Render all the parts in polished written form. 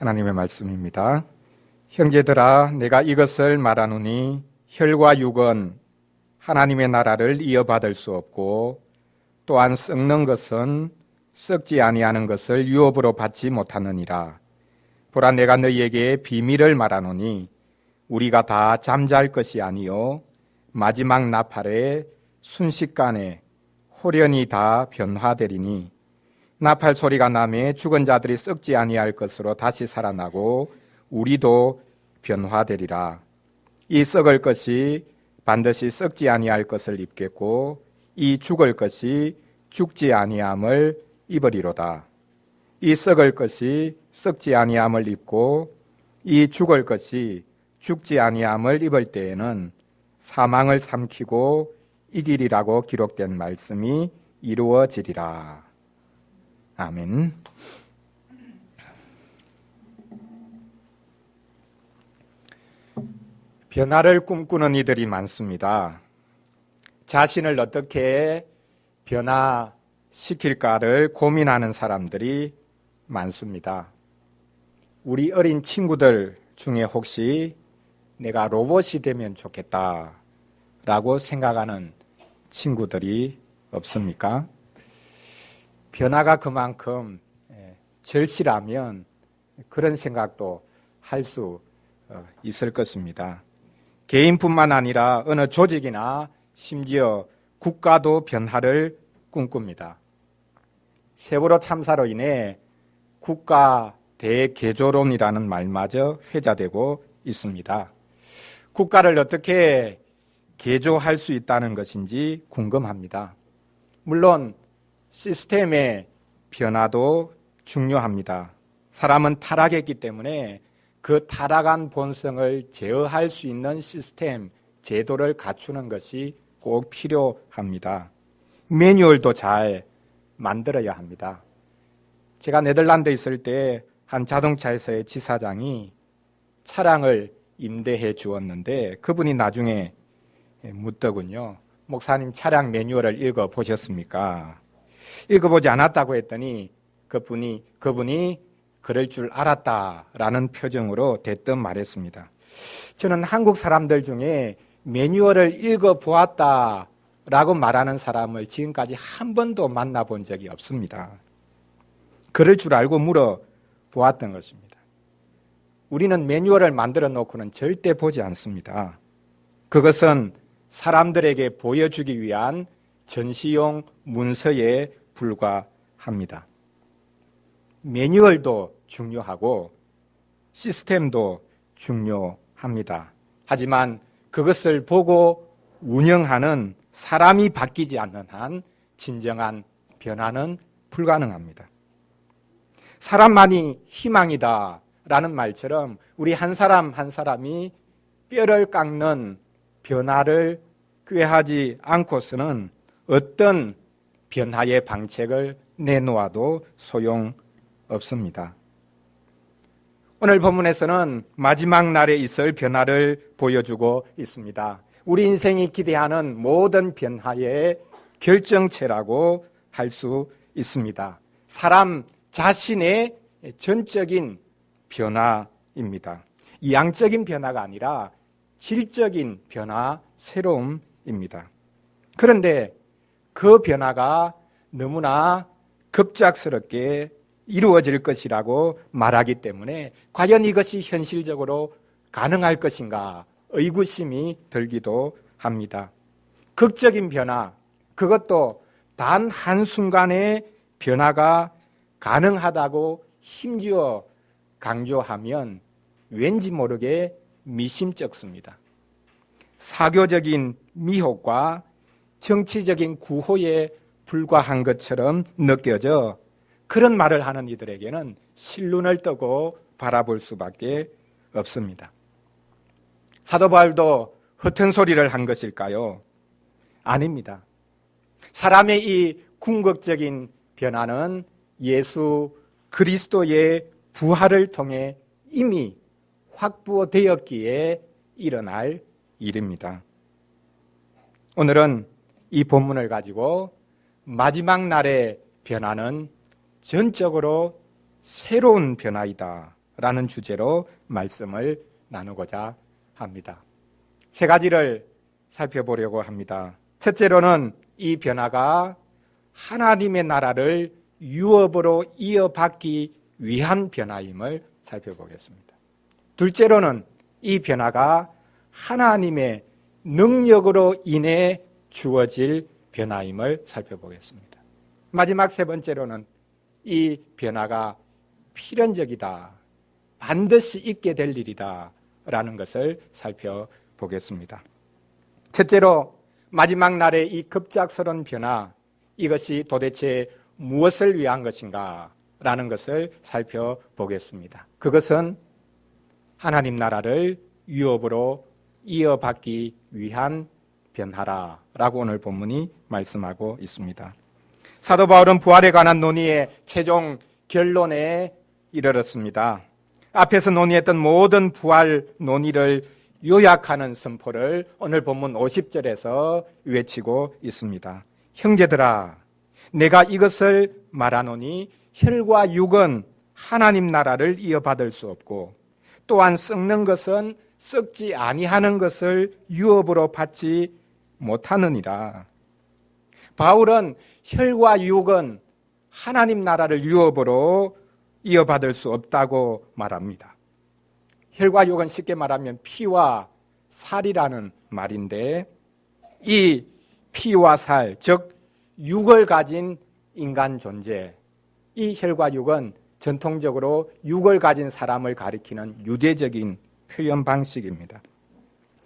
하나님의 말씀입니다. 형제들아, 내가 이것을 말하노니 혈과 육은 하나님의 나라를 이어받을 수 없고 또한 썩는 것은 썩지 아니하는 것을 유업으로 받지 못하느니라. 보라, 내가 너희에게 비밀을 말하노니 우리가 다 잠잘 것이 아니요 마지막 나팔에 순식간에 홀연히 다 변화되리니 나팔 소리가 나매 죽은 자들이 썩지 아니할 것으로 다시 살아나고 우리도 변화되리라. 이 썩을 것이 반드시 썩지 아니할 것을 입겠고 이 죽을 것이 죽지 아니함을 입으리로다. 이 썩을 것이 썩지 아니함을 입고 이 죽을 것이 죽지 아니함을 입을 때에는 사망을 삼키고 이기리라고 기록된 말씀이 이루어지리라. 아멘. 변화를 꿈꾸는 이들이 많습니다. 자신을 어떻게 변화시킬까를 고민하는 사람들이 많습니다. 우리 어린 친구들 중에 혹시 내가 로봇이 되면 좋겠다라고 생각하는 친구들이 없습니까? 변화가 그만큼 절실하면 그런 생각도 할 수 있을 것입니다. 개인뿐만 아니라 어느 조직이나 심지어 국가도 변화를 꿈꿉니다. 세월호 참사로 인해 국가 대개조론이라는 말마저 회자되고 있습니다. 국가를 어떻게 개조할 수 있다는 것인지 궁금합니다. 물론 시스템의 변화도 중요합니다. 사람은 타락했기 때문에 그 타락한 본성을 제어할 수 있는 시스템, 제도를 갖추는 것이 꼭 필요합니다. 매뉴얼도 잘 만들어야 합니다. 제가 네덜란드에 있을 때 한 자동차회사의 지사장이 차량을 임대해 주었는데 그분이 나중에 묻더군요. 목사님, 차량 매뉴얼을 읽어보셨습니까? 읽어보지 않았다고 했더니 그분이 그럴 줄 알았다라는 표정으로 대뜸 말했습니다. 저는 한국 사람들 중에 매뉴얼을 읽어보았다라고 말하는 사람을 지금까지 한 번도 만나본 적이 없습니다. 그럴 줄 알고 물어보았던 것입니다. 우리는 매뉴얼을 만들어 놓고는 절대 보지 않습니다. 그것은 사람들에게 보여주기 위한 전시용 문서에 불과합니다. 매뉴얼도 중요하고 시스템도 중요합니다. 하지만 그것을 보고 운영하는 사람이 바뀌지 않는 한 진정한 변화는 불가능합니다. 사람만이 희망이다 라는 말처럼 우리 한 사람 한 사람이 뼈를 깎는 변화를 꾀하지 않고서는 어떤 변화의 방책을 내놓아도 소용없습니다. 오늘 본문에서는 마지막 날에 있을 변화를 보여주고 있습니다. 우리 인생이 기대하는 모든 변화의 결정체라고 할 수 있습니다. 사람 자신의 전적인 변화입니다. 양적인 변화가 아니라 질적인 변화, 새로움입니다. 그런데 그 변화가 너무나 급작스럽게 이루어질 것이라고 말하기 때문에 과연 이것이 현실적으로 가능할 것인가 의구심이 들기도 합니다. 극적인 변화, 그것도 단 한순간의 변화가 가능하다고 힘주어 강조하면 왠지 모르게 미심쩍습니다. 사교적인 미혹과 정치적인 구호에 불과한 것처럼 느껴져 그런 말을 하는 이들에게는 실눈을 뜨고 바라볼 수밖에 없습니다. 사도 바울도 허튼 소리를 한 것일까요? 아닙니다. 사람의 이 궁극적인 변화는 예수 그리스도의 부활을 통해 이미 확보되었기에 일어날 일입니다. 오늘은 이 본문을 가지고 마지막 날의 변화는 전적으로 새로운 변화이다 라는 주제로 말씀을 나누고자 합니다. 세 가지를 살펴보려고 합니다. 첫째로는 이 변화가 하나님의 나라를 유업으로 이어받기 위한 변화임을 살펴보겠습니다. 둘째로는 이 변화가 하나님의 능력으로 인해 주어질 변화임을 살펴보겠습니다. 마지막 세 번째로는 이 변화가 필연적이다, 반드시 있게 될 일이다 라는 것을 살펴보겠습니다. 첫째로 마지막 날의 이 급작스러운 변화, 이것이 도대체 무엇을 위한 것인가 라는 것을 살펴보겠습니다. 그것은 하나님 나라를 유업으로 이어받기 위한 변화라고 오늘 본문이 말씀하고 있습니다. 사도 바울은 부활에 관한 논의의 최종 결론에 이르렀습니다. 앞에서 논의했던 모든 부활 논의를 요약하는 선포를 오늘 본문 50절에서 외치고 있습니다. 형제들아, 내가 이것을 말하노니 혈과 육은 하나님 나라를 이어받을 수 없고 또한 썩는 것은 썩지 아니하는 것을 유업으로 받지 못하느니라. 바울은 혈과 육은 하나님 나라를 유업으로 이어받을 수 없다고 말합니다. 혈과 육은 쉽게 말하면 피와 살이라는 말인데, 이 피와 살, 즉 육을 가진 인간 존재, 이 혈과 육은 전통적으로 육을 가진 사람을 가리키는 유대적인 표현 방식입니다.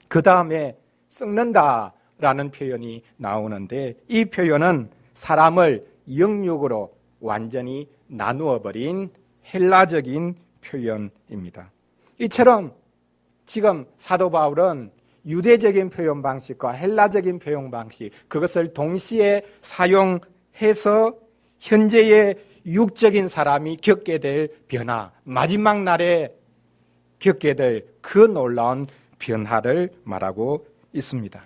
그 다음에 썩는다라는 표현이 나오는데, 이 표현은 사람을 영육으로 완전히 나누어 버린 헬라적인 표현입니다. 이처럼 지금 사도 바울은 유대적인 표현 방식과 헬라적인 표현 방식, 그것을 동시에 사용해서 현재의 육적인 사람이 겪게 될 변화, 마지막 날에 겪게 될 그 놀라운 변화를 말하고 있습니다.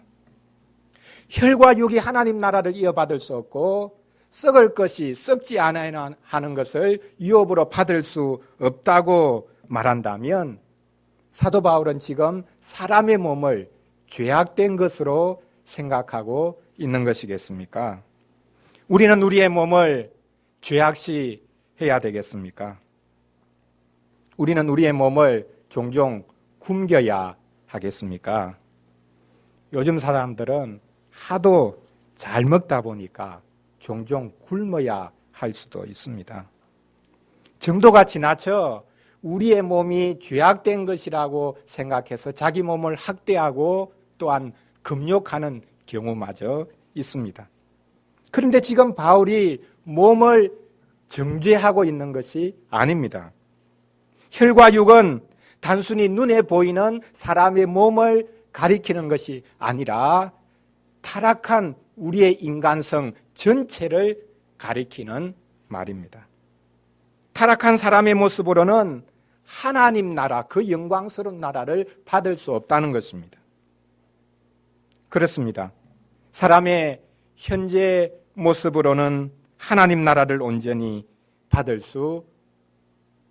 혈과 육이 하나님 나라를 이어받을 수 없고 썩을 것이 썩지 않아야 하는 것을 유업으로 받을 수 없다고 말한다면, 사도 바울은 지금 사람의 몸을 죄악된 것으로 생각하고 있는 것이겠습니까? 우리는 우리의 몸을 죄악시해야 되겠습니까? 우리는 우리의 몸을 종종 굶겨야 하겠습니까? 요즘 사람들은 하도 잘 먹다 보니까 종종 굶어야 할 수도 있습니다. 정도가 지나쳐 우리의 몸이 죄악된 것이라고 생각해서 자기 몸을 학대하고 또한 금욕하는 경우마저 있습니다. 그런데 지금 바울이 몸을 정죄하고 있는 것이 아닙니다. 혈과 육은 단순히 눈에 보이는 사람의 몸을 가리키는 것이 아니라 타락한 우리의 인간성 전체를 가리키는 말입니다. 타락한 사람의 모습으로는 하나님 나라, 그 영광스러운 나라를 받을 수 없다는 것입니다. 그렇습니다. 사람의 현재 모습으로는 하나님 나라를 온전히 받을 수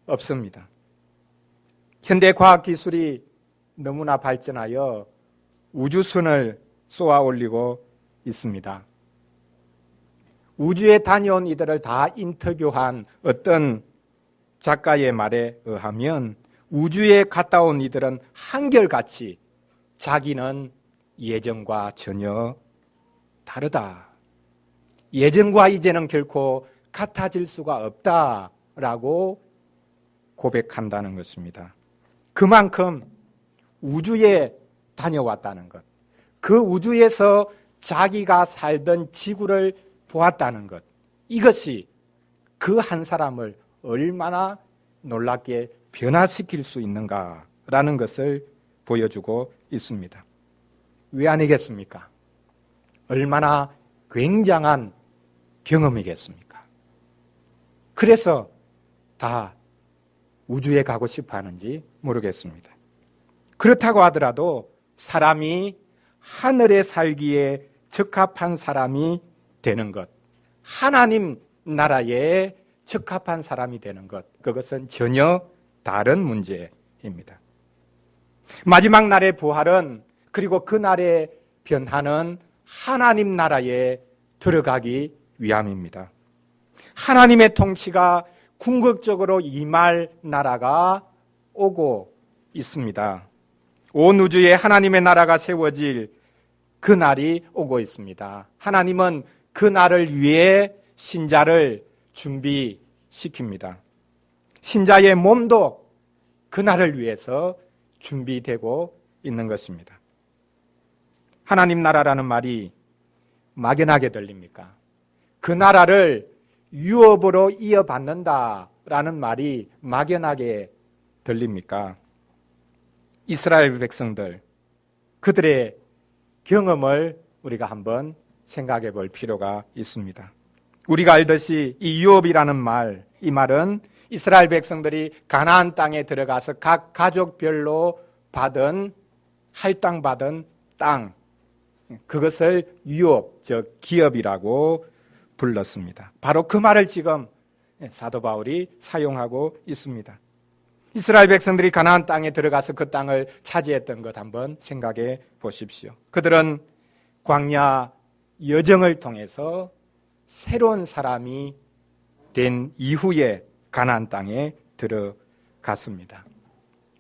없습니다. 현대 과학 기술이 너무나 발전하여 우주선을 쏘아 올리고 있습니다. 우주에 다녀온 이들을 다 인터뷰한 어떤 작가의 말에 의하면 우주에 갔다 온 이들은 한결같이 자기는 예전과 전혀 다르다. 예전과 이제는 결코 같아질 수가 없다라고 고백한다는 것입니다. 그만큼 우주에 다녀왔다는 것, 그 우주에서 자기가 살던 지구를 보았다는 것, 이것이 그 한 사람을 얼마나 놀랍게 변화시킬 수 있는가라는 것을 보여주고 있습니다. 왜 아니겠습니까? 얼마나 굉장한 경험이겠습니까? 그래서 다 우주에 가고 싶어 하는지 모르겠습니다. 그렇다고 하더라도 사람이 하늘에 살기에 적합한 사람이 되는 것, 하나님 나라에 적합한 사람이 되는 것, 그것은 전혀 다른 문제입니다. 마지막 날의 부활은 그리고 그 날의 변화는 하나님 나라에 들어가기 위함입니다. 하나님의 통치가 궁극적으로 임할 나라가 오고 있습니다. 온 우주에 하나님의 나라가 세워질 그 날이 오고 있습니다. 하나님은 그 날을 위해 신자를 준비시킵니다. 신자의 몸도 그 날을 위해서 준비되고 있는 것입니다. 하나님 나라라는 말이 막연하게 들립니까? 그 나라를 유업으로 이어받는다라는 말이 막연하게 들립니까? 이스라엘 백성들, 그들의 경험을 우리가 한번 생각해 볼 필요가 있습니다. 우리가 알듯이 이 유업이라는 말, 이 말은 이스라엘 백성들이 가나안 땅에 들어가서 각 가족별로 받은 할당받은 땅, 그것을 유업, 즉 기업이라고 불렀습니다. 바로 그 말을 지금 사도 바울이 사용하고 있습니다. 이스라엘 백성들이 가나안 땅에 들어가서 그 땅을 차지했던 것 한번 생각해 보십시오. 그들은 광야 여정을 통해서 새로운 사람이 된 이후에 가나안 땅에 들어갔습니다.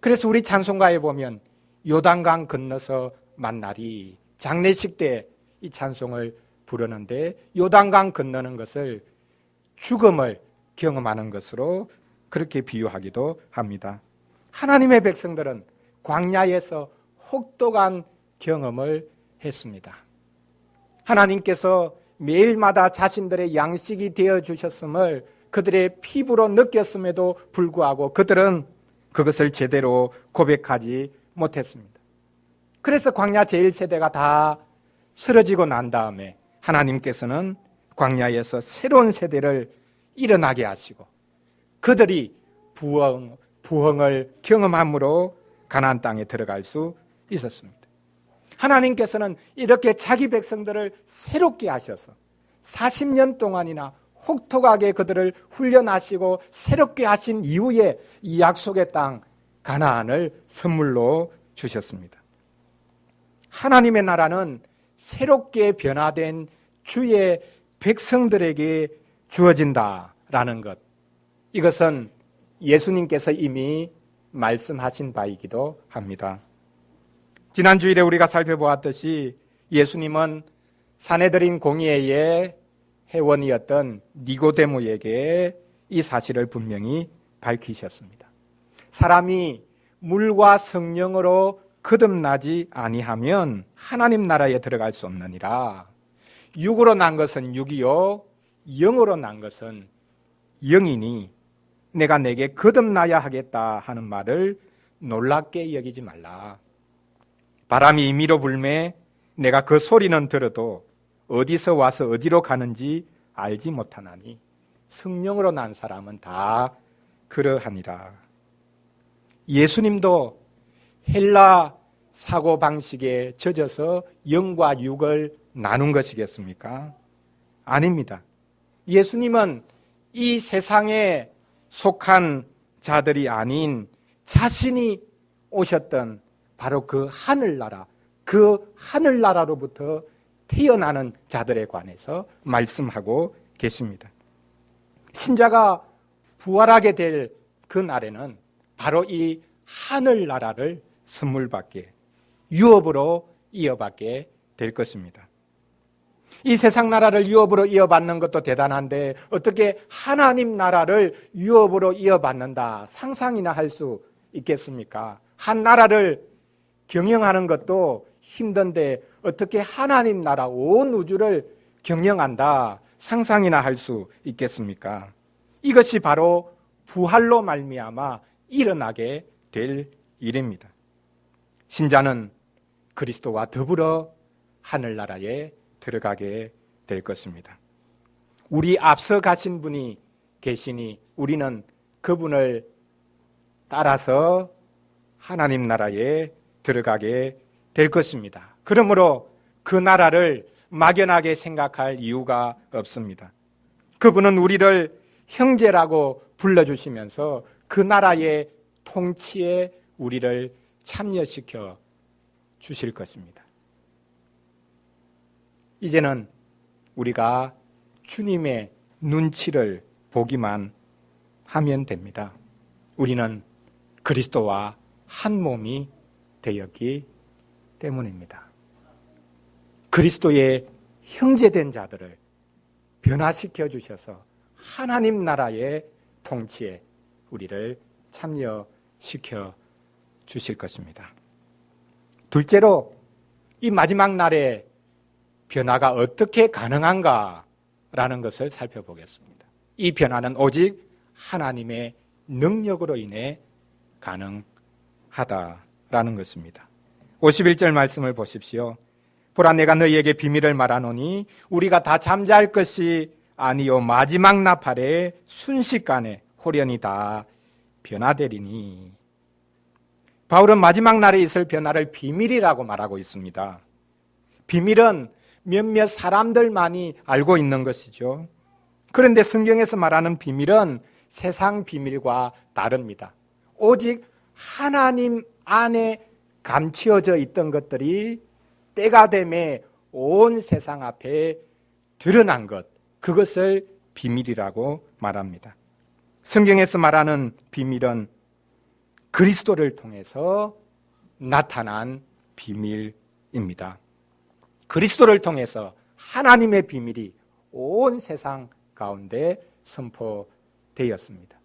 그래서 우리 찬송가에 보면 요단강 건너서 만나리, 장례식 때 이 찬송을 부르는데 요단강 건너는 것을 죽음을 경험하는 것으로 그렇게 비유하기도 합니다. 하나님의 백성들은 광야에서 혹독한 경험을 했습니다. 하나님께서 매일마다 자신들의 양식이 되어 주셨음을 그들의 피부로 느꼈음에도 불구하고 그들은 그것을 제대로 고백하지 못했습니다. 그래서 광야 제1세대가 다 쓰러지고 난 다음에 하나님께서는 광야에서 새로운 세대를 일어나게 하시고 그들이 부흥을 경험함으로 가나안 땅에 들어갈 수 있었습니다. 하나님께서는 이렇게 자기 백성들을 새롭게 하셔서 40년 동안이나 혹독하게 그들을 훈련하시고 새롭게 하신 이후에 이 약속의 땅 가나안을 선물로 주셨습니다. 하나님의 나라는 새롭게 변화된 주의 백성들에게 주어진다라는 것, 이것은 예수님께서 이미 말씀하신 바이기도 합니다. 지난 주일에 우리가 살펴보았듯이 예수님은 사내들인 공의회의 회원이었던 니고데모에게 이 사실을 분명히 밝히셨습니다. 사람이 물과 성령으로 거듭나지 아니하면 하나님 나라에 들어갈 수 없느니라. 육으로 난 것은 육이요 영으로 난 것은 영이니 내가 내게 거듭나야 하겠다 하는 말을 놀랍게 여기지 말라. 바람이 임의로 불매 내가 그 소리는 들어도 어디서 와서 어디로 가는지 알지 못하나니 성령으로 난 사람은 다 그러하니라. 예수님도 헬라 사고방식에 젖어서 영과 육을 나눈 것이겠습니까? 아닙니다. 예수님은 이 세상에 속한 자들이 아닌 자신이 오셨던 바로 그 하늘나라로부터 태어나는 자들에 관해서 말씀하고 계십니다. 신자가 부활하게 될 그 날에는 바로 이 하늘나라를 선물받게, 유업으로 이어받게 될 것입니다. 이 세상 나라를 유업으로 이어받는 것도 대단한데 어떻게 하나님 나라를 유업으로 이어받는다 상상이나 할 수 있겠습니까? 한 나라를 경영하는 것도 힘든데 어떻게 하나님 나라 온 우주를 경영한다 상상이나 할 수 있겠습니까? 이것이 바로 부활로 말미암아 일어나게 될 일입니다. 신자는 그리스도와 더불어 하늘나라에 들어가게 될 것입니다. 우리 앞서 가신 분이 계시니 우리는 그분을 따라서 하나님 나라에 들어가게 될 것입니다. 그러므로 그 나라를 막연하게 생각할 이유가 없습니다. 그분은 우리를 형제라고 불러주시면서 그 나라의 통치에 우리를 참여시켜 주실 것입니다. 이제는 우리가 주님의 눈치를 보기만 하면 됩니다. 우리는 그리스도와 한 몸이 되었기 때문입니다. 그리스도의 형제된 자들을 변화시켜 주셔서 하나님 나라의 통치에 우리를 참여시켜 주실 것입니다. 둘째로 이 마지막 날에 변화가 어떻게 가능한가라는 것을 살펴보겠습니다. 이 변화는 오직 하나님의 능력으로 인해 가능하다라는 것입니다. 51절 말씀을 보십시오. 보라, 내가 너희에게 비밀을 말하노니 우리가 다 잠잘 것이 아니요 마지막 나팔에 순식간에 홀연히 다 변화되리니. 바울은 마지막 날에 있을 변화를 비밀이라고 말하고 있습니다. 비밀은 몇몇 사람들만이 알고 있는 것이죠. 그런데 성경에서 말하는 비밀은 세상 비밀과 다릅니다. 오직 하나님 안에 감추어져 있던 것들이 때가 되매 온 세상 앞에 드러난 것, 그것을 비밀이라고 말합니다. 성경에서 말하는 비밀은 그리스도를 통해서 나타난 비밀입니다. 그리스도를 통해서 하나님의 비밀이 온 세상 가운데 선포되었습니다.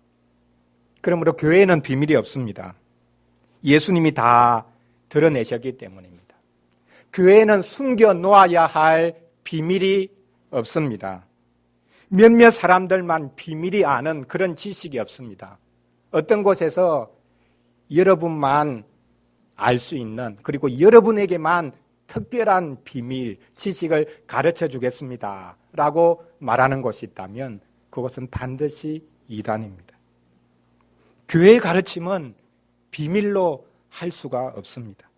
그러므로 교회에는 비밀이 없습니다. 예수님이 다 드러내셨기 때문입니다. 교회에는 숨겨 놓아야 할 비밀이 없습니다. 몇몇 사람들만 비밀이 아는 그런 지식이 없습니다. 어떤 곳에서 여러분만 알 수 있는, 그리고 여러분에게만 특별한 비밀, 지식을 가르쳐 주겠습니다 라고 말하는 곳이 있다면 그것은 반드시 이단입니다. 교회의 가르침은 비밀로 할 수가 없습니다.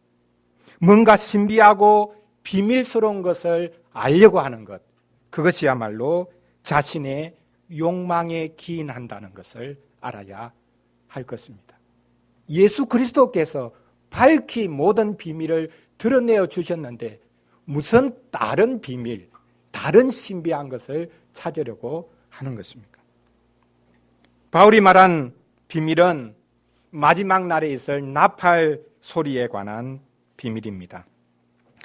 뭔가 신비하고 비밀스러운 것을 알려고 하는 것, 그것이야말로 자신의 욕망에 기인한다는 것을 알아야 할 것입니다. 예수 그리스도께서 밝히 모든 비밀을 드러내어 주셨는데 무슨 다른 비밀, 다른 신비한 것을 찾으려고 하는 것입니까? 바울이 말한 비밀은 마지막 날에 있을 나팔 소리에 관한 비밀입니다.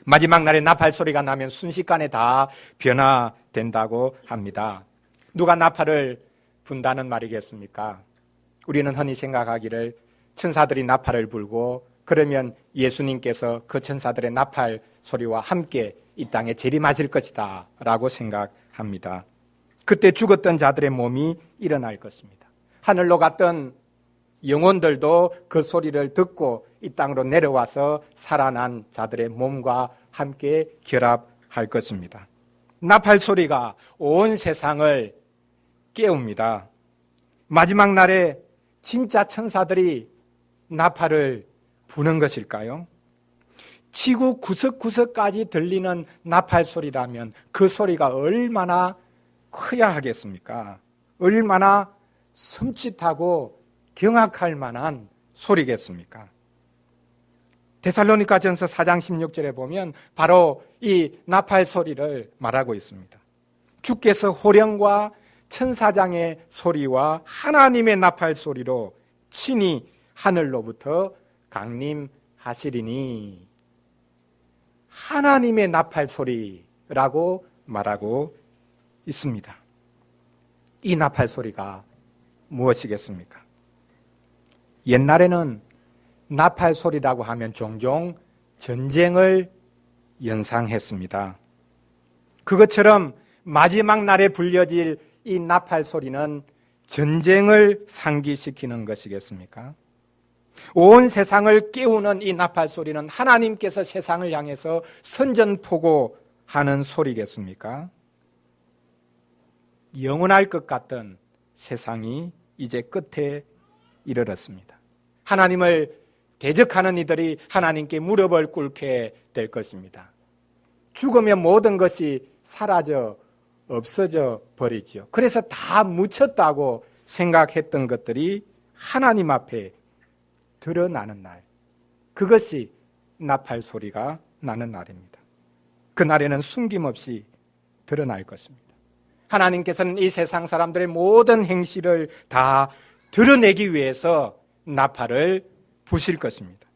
마지막 날에 나팔 소리가 나면 순식간에 다 변화된다고 합니다. 누가 나팔을 분다는 말이겠습니까? 우리는 흔히 생각하기를 천사들이 나팔을 불고 그러면 예수님께서 그 천사들의 나팔 소리와 함께 이 땅에 재림하실 것이다 라고 생각합니다. 그때 죽었던 자들의 몸이 일어날 것입니다. 하늘로 갔던 영혼들도 그 소리를 듣고 이 땅으로 내려와서 살아난 자들의 몸과 함께 결합할 것입니다. 나팔 소리가 온 세상을 깨웁니다. 마지막 날에 진짜 천사들이 나팔을 부는 것일까요? 지구 구석구석까지 들리는 나팔 소리라면 그 소리가 얼마나 커야 하겠습니까? 얼마나 섬찟하고 경악할 만한 소리겠습니까? 데살로니가전서 4장 16절에 보면 바로 이 나팔 소리를 말하고 있습니다. 주께서 호령과 천사장의 소리와 하나님의 나팔 소리로 친히 하늘로부터 강림하시리니. 하나님의 나팔 소리라고 말하고 있습니다. 이 나팔 소리가 무엇이겠습니까? 옛날에는 나팔 소리라고 하면 종종 전쟁을 연상했습니다. 그것처럼 마지막 날에 불려질 이 나팔 소리는 전쟁을 상기시키는 것이겠습니까? 온 세상을 깨우는 이 나팔 소리는 하나님께서 세상을 향해서 선전포고하는 소리겠습니까? 영원할 것 같던 세상이 이제 끝에 이르렀습니다. 하나님을 대적하는 이들이 하나님께 무릎을 꿇게 될 것입니다. 죽으면 모든 것이 사라져 없어져 버리죠. 그래서 다 묻혔다고 생각했던 것들이 하나님 앞에 드러나는 날, 그것이 나팔 소리가 나는 날입니다. 그날에는 숨김없이 드러날 것입니다. 하나님께서는 이 세상 사람들의 모든 행실을 다 드러내기 위해서 나팔을 부실 것입니다.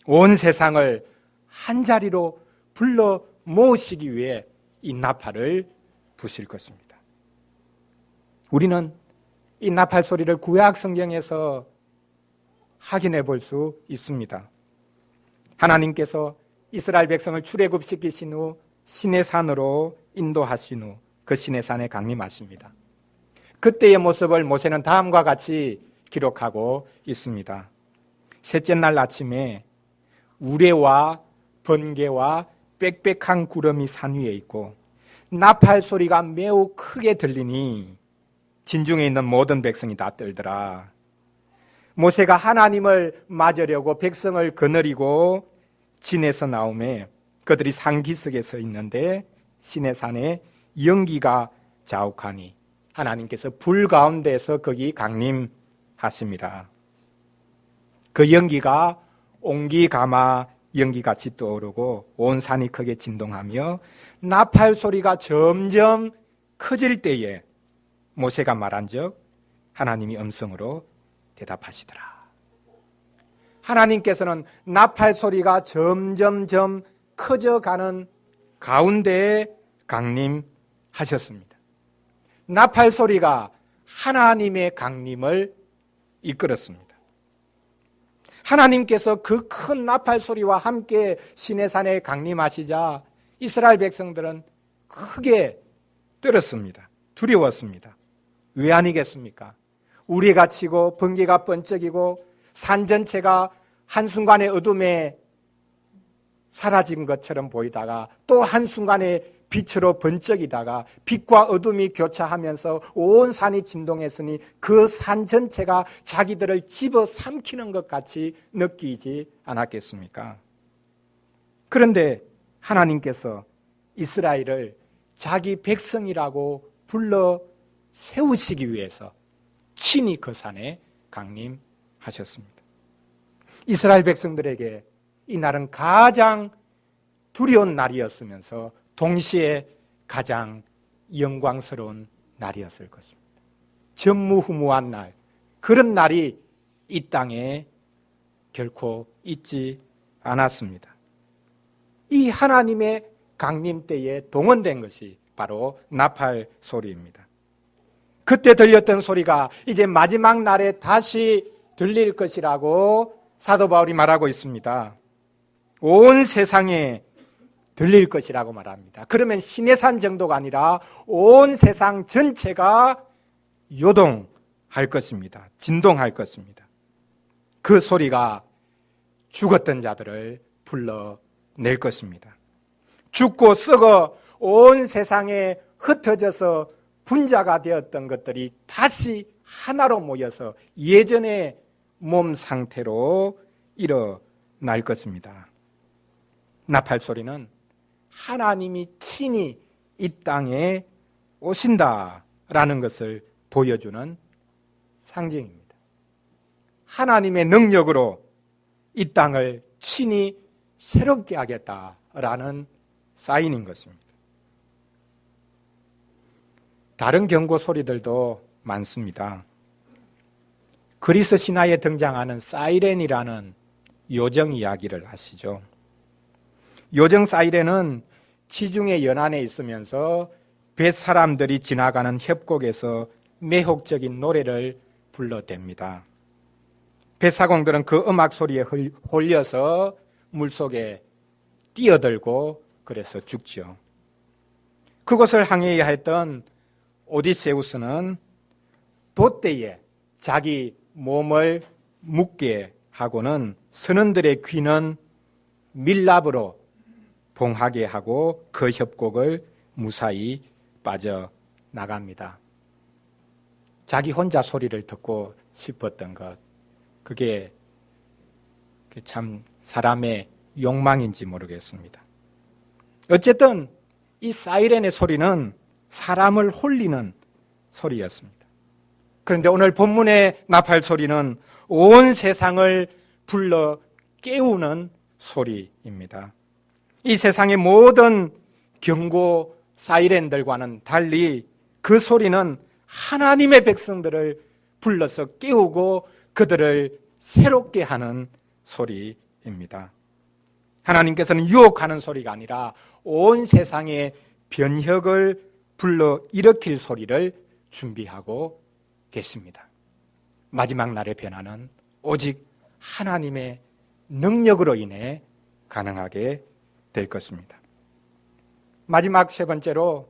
온 세상을 한자리로 불러 모으시기 위해 이 나팔을 부실 것입니다. 우리는 이 나팔 소리를 구약 성경에서 확인해 볼 수 있습니다. 하나님께서 이스라엘 백성을 출애굽시키신 후 시내산으로 인도하신 후 그 시내산에 강림하십니다. 그때의 모습을 모세는 다음과 같이 기록하고 있습니다. 셋째 날 아침에 우레와 번개와 빽빽한 구름이 산 위에 있고 나팔 소리가 매우 크게 들리니 진중에 있는 모든 백성이 다 떨더라. 모세가 하나님을 맞으려고 백성을 거느리고 진에서 나오매 그들이 상기석에 서 있는데 시내산에 연기가 자욱하니 하나님께서 불 가운데서 거기 강림하심이라. 그 연기가 옹기가마 연기같이 떠오르고 온 산이 크게 진동하며 나팔 소리가 점점 커질 때에 모세가 말한즉 하나님이 음성으로 대답하시더라. 하나님께서는 나팔 소리가 점점점 커져가는 가운데에 강림하셨습니다. 나팔 소리가 하나님의 강림을 이끌었습니다. 하나님께서 그 큰 나팔 소리와 함께 시내산에 강림하시자 이스라엘 백성들은 크게 떨었습니다. 두려웠습니다. 왜 아니겠습니까? 우리가 치고 번개가 번쩍이고 산 전체가 한순간에 어둠에 사라진 것처럼 보이다가 또 한순간에 빛으로 번쩍이다가 빛과 어둠이 교차하면서 온 산이 진동했으니 그 산 전체가 자기들을 집어삼키는 것 같이 느끼지 않았겠습니까? 그런데 하나님께서 이스라엘을 자기 백성이라고 불러 세우시기 위해서 친히 그 산에 강림하셨습니다. 이스라엘 백성들에게 이 날은 가장 두려운 날이었으면서 동시에 가장 영광스러운 날이었을 것입니다. 전무후무한 날, 그런 날이 이 땅에 결코 있지 않았습니다. 이 하나님의 강림 때에 동원된 것이 바로 나팔 소리입니다. 그때 들렸던 소리가 이제 마지막 날에 다시 들릴 것이라고 사도 바울이 말하고 있습니다. 온 세상에 들릴 것이라고 말합니다. 그러면 시내산 정도가 아니라 온 세상 전체가 요동할 것입니다. 진동할 것입니다. 그 소리가 죽었던 자들을 불러낼 것입니다. 죽고 썩어 온 세상에 흩어져서 분자가 되었던 것들이 다시 하나로 모여서 예전의 몸 상태로 일어날 것입니다. 나팔 소리는 하나님이 친히 이 땅에 오신다라는 것을 보여주는 상징입니다. 하나님의 능력으로 이 땅을 친히 새롭게 하겠다라는 사인인 것입니다. 다른 경고 소리들도 많습니다. 그리스 신화에 등장하는 사이렌이라는 요정 이야기를 아시죠? 요정 사이렌은 지중해 연안에 있으면서 배 사람들이 지나가는 협곡에서 매혹적인 노래를 불러댑니다. 배사공들은 그 음악 소리에 홀려서 물속에 뛰어들고 그래서 죽죠. 그것을 항해해야 했던 오디세우스는 돛대에 자기 몸을 묻게 하고는 선원들의 귀는 밀랍으로 봉하게 하고 그 협곡을 무사히 빠져나갑니다. 자기 혼자 소리를 듣고 싶었던 것, 그게 참 사람의 욕망인지 모르겠습니다. 어쨌든 이 사이렌의 소리는 사람을 홀리는 소리였습니다. 그런데 오늘 본문의 나팔 소리는 온 세상을 불러 깨우는 소리입니다. 이 세상의 모든 경고 사이렌들과는 달리 그 소리는 하나님의 백성들을 불러서 깨우고 그들을 새롭게 하는 소리입니다. 하나님께서는 유혹하는 소리가 아니라 온 세상의 변혁을 불러 일으킬 소리를 준비하고 계십니다. 마지막 날의 변화는 오직 하나님의 능력으로 인해 가능하게 될 것입니다. 마지막 세 번째로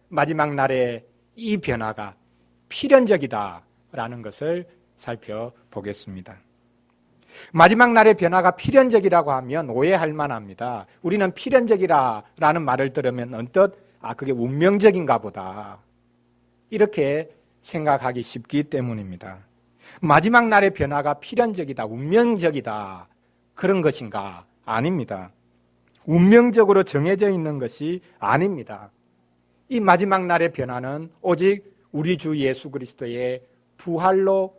마지막 날의 이 변화가 필연적이다라는 것을 살펴보겠습니다. 마지막 날의 변화가 필연적이라고 하면 오해할 만합니다. 우리는 필연적이라는 말을 들으면 언뜻 그게 운명적인가 보다 이렇게 생각하기 쉽기 때문입니다. 마지막 날의 변화가 필연적이다, 운명적이다 그런 것인가? 아닙니다. 운명적으로 정해져 있는 것이 아닙니다. 이 마지막 날의 변화는 오직 우리 주 예수 그리스도의 부활로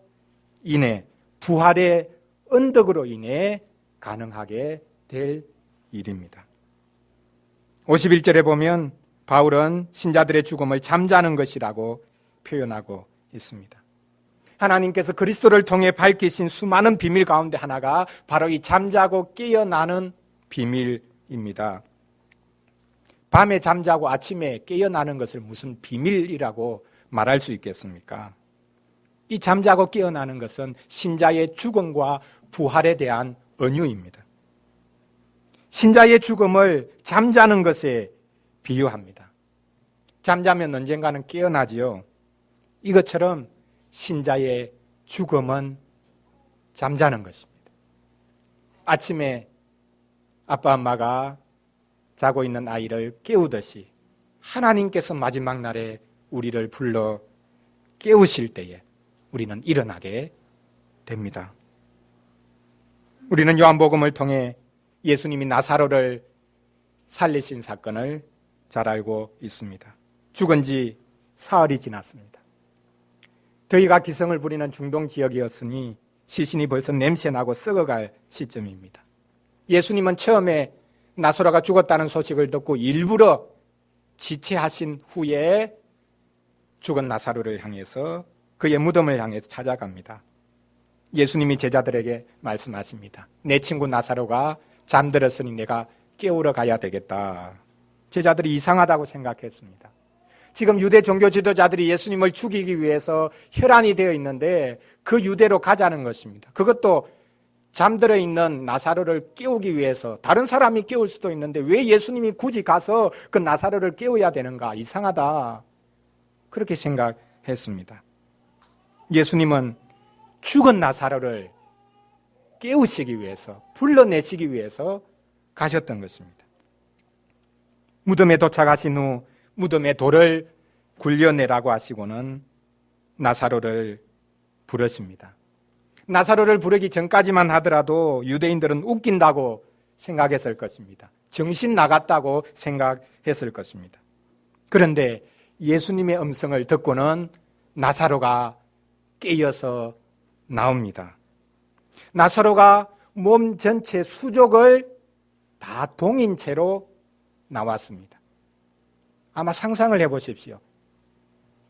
인해, 부활의 언덕으로 인해 가능하게 될 일입니다. 51절에 보면 바울은 신자들의 죽음을 잠자는 것이라고 표현하고 있습니다. 하나님께서 그리스도를 통해 밝히신 수많은 비밀 가운데 하나가 바로 이 잠자고 깨어나는 비밀입니다. 밤에 잠자고 아침에 깨어나는 것을 무슨 비밀이라고 말할 수 있겠습니까? 이 잠자고 깨어나는 것은 신자의 죽음과 부활에 대한 은유입니다. 신자의 죽음을 잠자는 것에 비유합니다. 잠자면 언젠가는 깨어나지요. 이것처럼 신자의 죽음은 잠자는 것입니다. 아침에 아빠 엄마가 자고 있는 아이를 깨우듯이 하나님께서 마지막 날에 우리를 불러 깨우실 때에 우리는 일어나게 됩니다. 우리는 요한복음을 통해 예수님이 나사로를 살리신 사건을 잘 알고 있습니다. 죽은 지 사흘이 지났습니다. 더위가 기승을 부리는 중동 지역이었으니 시신이 벌써 냄새나고 썩어갈 시점입니다. 예수님은 처음에 나사로가 죽었다는 소식을 듣고 일부러 지체하신 후에 죽은 나사로를 향해서 그의 무덤을 향해서 찾아갑니다. 예수님이 제자들에게 말씀하십니다. 내 친구 나사로가 잠들었으니 내가 깨우러 가야 되겠다. 제자들이 이상하다고 생각했습니다. 지금 유대 종교 지도자들이 예수님을 죽이기 위해서 혈안이 되어 있는데 그 유대로 가자는 것입니다. 그것도 잠들어 있는 나사로를 깨우기 위해서 다른 사람이 깨울 수도 있는데 왜 예수님이 굳이 가서 그 나사로를 깨워야 되는가? 이상하다. 그렇게 생각했습니다. 예수님은 죽은 나사로를 깨우시기 위해서, 불러내시기 위해서 가셨던 것입니다. 무덤에 도착하신 후 무덤에 돌을 굴려내라고 하시고는 나사로를 부르십니다. 나사로를 부르기 전까지만 하더라도 유대인들은 웃긴다고 생각했을 것입니다. 정신 나갔다고 생각했을 것입니다. 그런데 예수님의 음성을 듣고는 나사로가 깨어서 나옵니다. 나사로가 몸 전체 수족을 다 동인 채로 나왔습니다. 아마 상상을 해보십시오.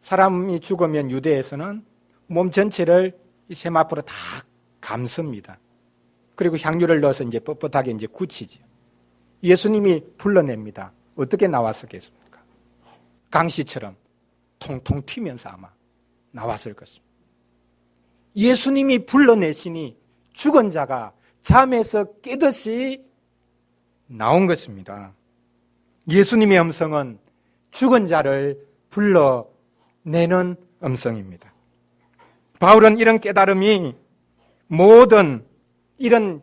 사람이 죽으면 유대에서는 몸 전체를 이 세마포로 다 감습니다. 그리고 향유를 넣어서 이제 뻣뻣하게 이제 굳히죠. 예수님이 불러냅니다. 어떻게 나왔었겠습니까? 강시처럼 통통 튀면서 아마 나왔을 것입니다. 예수님이 불러내시니 죽은 자가 잠에서 깨듯이 나온 것입니다. 예수님의 음성은 죽은 자를 불러내는 음성입니다. 바울은 이런 깨달음이 모든 이런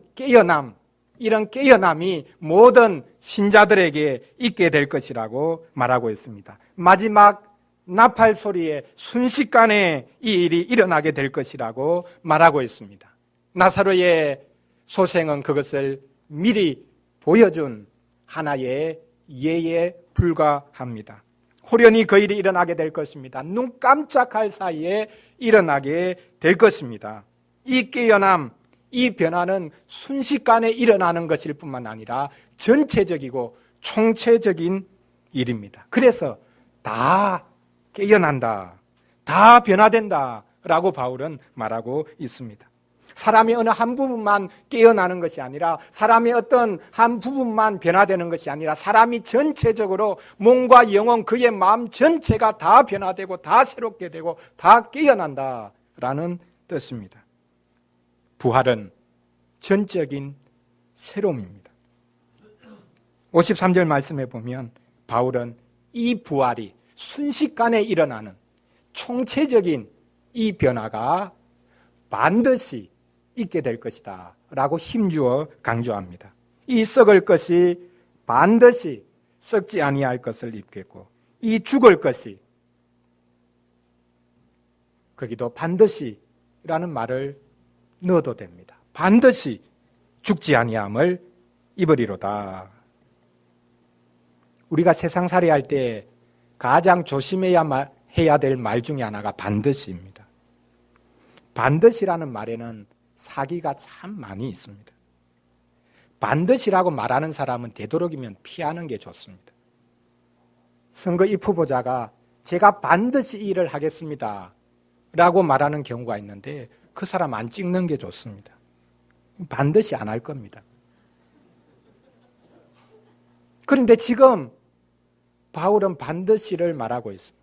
깨어남이 모든 신자들에게 있게 될 것이라고 말하고 있습니다. 마지막 나팔 소리에 순식간에 이 일이 일어나게 될 것이라고 말하고 있습니다. 나사로의 소생은 그것을 미리 보여준 하나의 예에 불과합니다. 호련히 그 일이 일어나게 될 것입니다. 눈 깜짝할 사이에 일어나게 될 것입니다. 이 깨어남, 이 이 변화는 순식간에 일어나는 것일 뿐만 아니라 전체적이고 총체적인 일입니다. 그래서 다 깨어난다, 다 변화된다 라고 바울은 말하고 있습니다. 사람의 어느 한 부분만 깨어나는 것이 아니라, 사람의 어떤 한 부분만 변화되는 것이 아니라, 사람이 전체적으로 몸과 영혼, 그의 마음 전체가 다 변화되고 다 새롭게 되고 다 깨어난다라는 뜻입니다. 부활은 전적인 새로움입니다. 53절 말씀에 보면 바울은 이 부활이 순식간에 일어나는 총체적인 이 변화가 반드시 있게 될 것이다 라고 힘주어 강조합니다. 이 썩을 것이 반드시 썩지 아니할 것을 입겠고, 이 죽을 것이, 거기도 반드시 라는 말을 넣어도 됩니다. 반드시 죽지 아니함을 입으리로다. 우리가 세상살이 할 때 가장 조심해야 해야 될 말 중에 하나가 반드시입니다. 반드시라는 말에는 사기가 참 많이 있습니다. 반드시라고 말하는 사람은 되도록이면 피하는 게 좋습니다. 선거 입후보자가 제가 반드시 이 일을 하겠습니다 라고 말하는 경우가 있는데, 그 사람 안 찍는 게 좋습니다. 반드시 안 할 겁니다. 그런데 지금 바울은 반드시를 말하고 있습니다.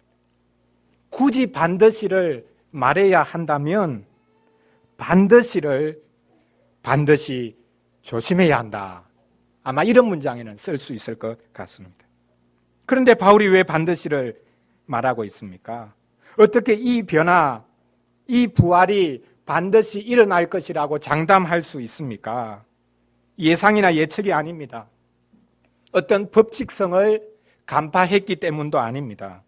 굳이 반드시를 말해야 한다면 반드시 조심해야 한다. 아마 이런 문장에는 쓸 수 있을 것 같습니다. 그런데 바울이 왜 반드시를 말하고 있습니까? 어떻게 이 변화, 이 부활이 반드시 일어날 것이라고 장담할 수 있습니까? 예상이나 예측이 아닙니다. 어떤 법칙성을 간파했기 때문도 아닙니다.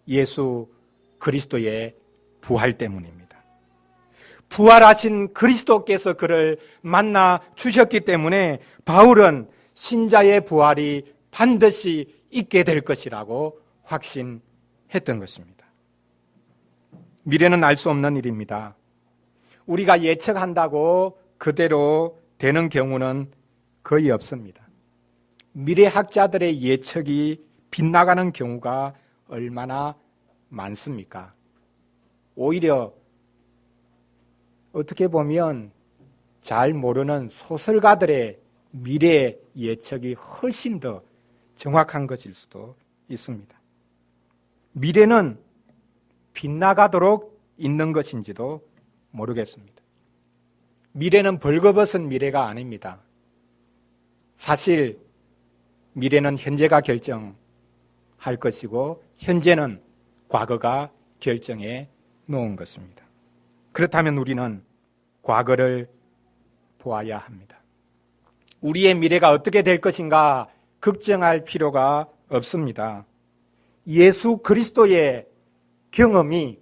예수 그리스도의 부활 때문입니다. 부활하신 그리스도께서 그를 만나 주셨기 때문에 바울은 신자의 부활이 반드시 있게 될 것이라고 확신했던 것입니다. 미래는 알 수 없는 일입니다. 우리가 예측한다고 그대로 되는 경우는 거의 없습니다. 미래학자들의 예측이 빗나가는 경우가 얼마나 많습니까? 오히려 어떻게 보면 잘 모르는 소설가들의 미래 예측이 훨씬 더 정확한 것일 수도 있습니다. 미래는 빗나가도록 있는 것인지도 모르겠습니다. 미래는 벌거벗은 미래가 아닙니다. 사실 미래는 현재가 결정할 것이고, 현재는 과거가 결정해 놓은 것입니다. 그렇다면 우리는 과거를 보아야 합니다. 우리의 미래가 어떻게 될 것인가 걱정할 필요가 없습니다. 예수 그리스도의 경험이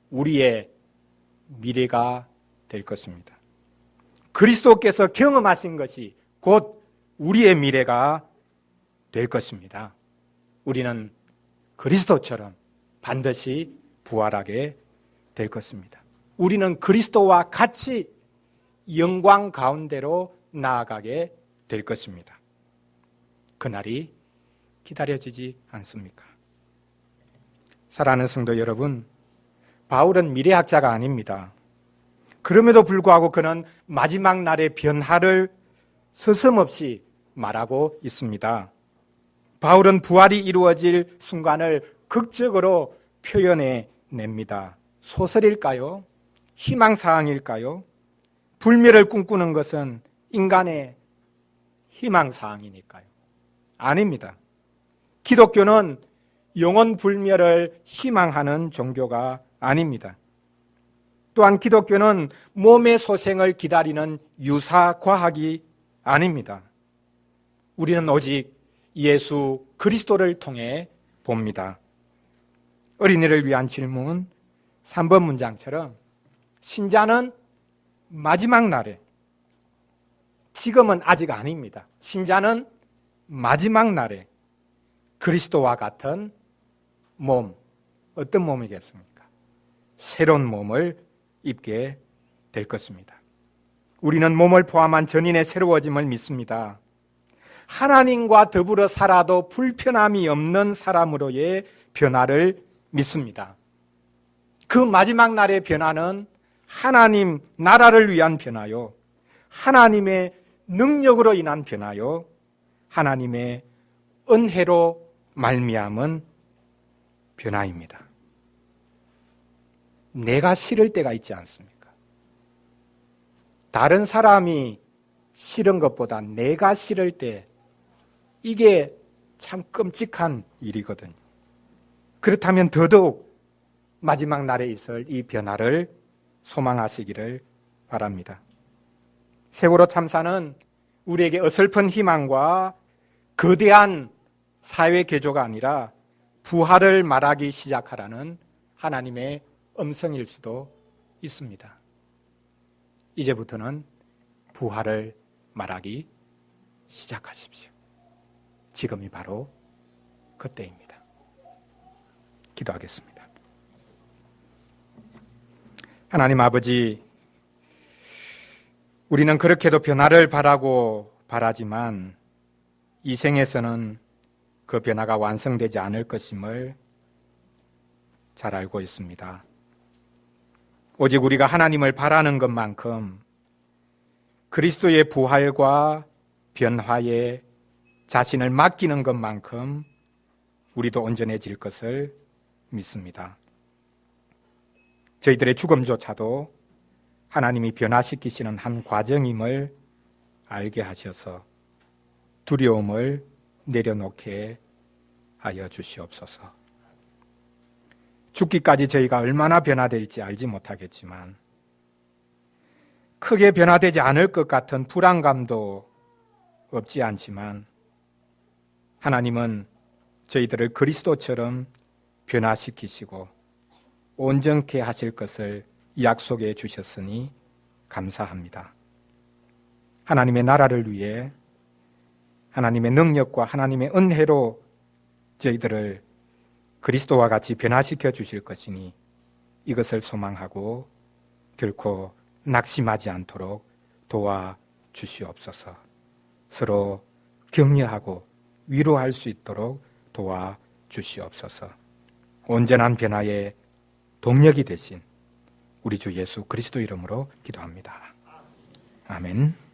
우리의 미래가 될 것입니다. 그리스도께서 경험하신 것이 곧 우리의 미래가 될 것입니다. 우리는 그리스도처럼 반드시 부활하게 될 것입니다. 우리는 그리스도와 같이 영광 가운데로 나아가게 될 것입니다. 그날이 기다려지지 않습니까? 사랑하는 성도 여러분, 바울은 미래학자가 아닙니다. 그럼에도 불구하고 그는 마지막 날의 변화를 서슴없이 말하고 있습니다. 바울은 부활이 이루어질 순간을 극적으로 표현해 냅니다. 소설일까요? 희망사항일까요? 불멸을 꿈꾸는 것은 인간의 희망사항이니까요. 아닙니다. 기독교는 영원 불멸을 희망하는 종교가 아닙니다. 또한 기독교는 몸의 소생을 기다리는 유사과학이 아닙니다. 우리는 오직 예수 그리스도를 통해 봅니다. 어린이를 위한 질문 3번 문장처럼 신자는 마지막 날에, 지금은 아직 아닙니다. 신자는 마지막 날에 그리스도와 같은 몸, 어떤 몸이겠습니까? 새로운 몸을 입게 될 것입니다. 우리는 몸을 포함한 전인의 새로워짐을 믿습니다. 하나님과 더불어 살아도 불편함이 없는 사람으로의 변화를 믿습니다. 그 마지막 날의 변화는 하나님 나라를 위한 변화요, 하나님의 능력으로 인한 변화요, 하나님의 은혜로 말미암은 변화입니다. 내가 싫을 때가 있지 않습니까? 다른 사람이 싫은 것보다 내가 싫을 때, 이게 참 끔찍한 일이거든요. 그렇다면 더더욱 마지막 날에 있을 이 변화를 소망하시기를 바랍니다. 세월호 참사는 우리에게 어설픈 희망과 거대한 사회 개조가 아니라 부활을 말하기 시작하라는 하나님의 음성일 수도 있습니다. 이제부터는 부활을 말하기 시작하십시오. 지금이 바로 그때입니다. 기도하겠습니다. 하나님 아버지, 우리는 그렇게도 변화를 바라지만 이 생에서는 그 변화가 완성되지 않을 것임을 잘 알고 있습니다. 오직 우리가 하나님을 바라는 것만큼 그리스도의 부활과 변화에 자신을 맡기는 것만큼 우리도 온전해질 것을 믿습니다. 저희들의 죽음조차도 하나님이 변화시키시는 한 과정임을 알게 하셔서 두려움을 내려놓게 하여 주시옵소서. 죽기까지 저희가 얼마나 변화될지 알지 못하겠지만 크게 변화되지 않을 것 같은 불안감도 없지 않지만 하나님은 저희들을 그리스도처럼 변화시키시고 온전케 하실 것을 약속해 주셨으니 감사합니다. 하나님의 나라를 위해 하나님의 능력과 하나님의 은혜로 저희들을 그리스도와 같이 변화시켜 주실 것이니 이것을 소망하고 결코 낙심하지 않도록 도와주시옵소서. 서로 격려하고 위로할 수 있도록 도와주시옵소서. 온전한 변화의 동력이 되신 우리 주 예수 그리스도 이름으로 기도합니다. 아멘.